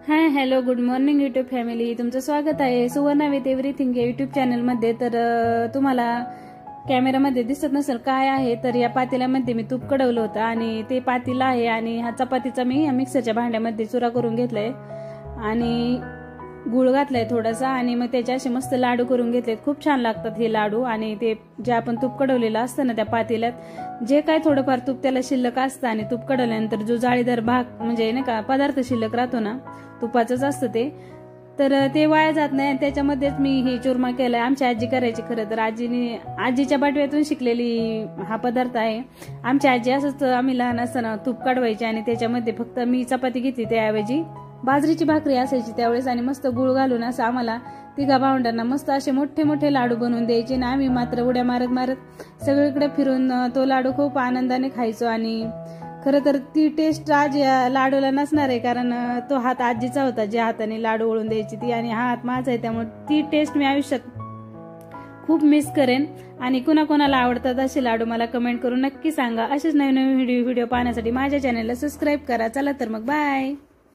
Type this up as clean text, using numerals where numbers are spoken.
Hi hello good morning YouTube family, तुमचं स्वागत आहे सुवर्णा विथ एव्हरीथिंग या यूट्यूब चॅनलमध्ये। तर तुम्हाला कॅमेरामध्ये दिसत नसेल काय आहे, तर या पातेल्यामध्ये मी तूप कडवलं होतं आणि ते पातेलं आहे आणि हा चपातीचा मी मिक्सरच्या भांड्यामध्ये चुरा करून घेतलाय आणि गुळ घातलाय थोडासा आणि मग त्याचे असे मस्त लाडू करून घेतलेत। खूप छान लागतात हे लाडू। आणि ते जे आपण तूप कडवलेलं असतं ना त्या पातेल्यात जे काय थोडंफार तूप त्याला शिल्लक असतं आणि तूप कडवल्यानंतर जो जाळीदार भाग म्हणजे नाही का पदार्थ शिल्लक राहतो ना तुपाचंच असतं ते, तर ते वाया जात नाही आणि त्याच्यामध्येच मी हे चुरमा केलाय। आमची आजी करायची, खरं तर आजीच्या बाटव्यातून शिकलेली हा पदार्थ आहे। आमची आजी असंच आम्ही लहान असताना तूप काढवायची आणि त्याच्यामध्ये फक्त मी चपाती घेतली त्याऐवजी बाजरीची भाकरी असायची त्यावेळेस आणि मस्त गुळ घालून असं आम्हाला तिघा भावंडांना मस्त असे मोठे मोठे लाडू बनवून द्यायचे ना आम्ही मात्र उड्या मारत मारत सगळीकडे फिरून तो लाडू खूप आनंदाने खायचो। आणि खरं तर ती टेस्ट आज या लाडूला नसणार आहे, कारण तो हात आजीचा होता ज्या हाताने लाडू वळून द्यायची ती, आणि हा हात माझा आहे, त्यामुळे ती टेस्ट मी आयुष्यात खूप मिस करेन। आणि कुणाकोणाला आवडतात असे लाडू मला कमेंट करून नक्की सांगा। असेच नवीन नवीन व्हिडिओ पाहण्यासाठी माझ्या चॅनलला सबस्क्राईब करा। चला तर मग बाय।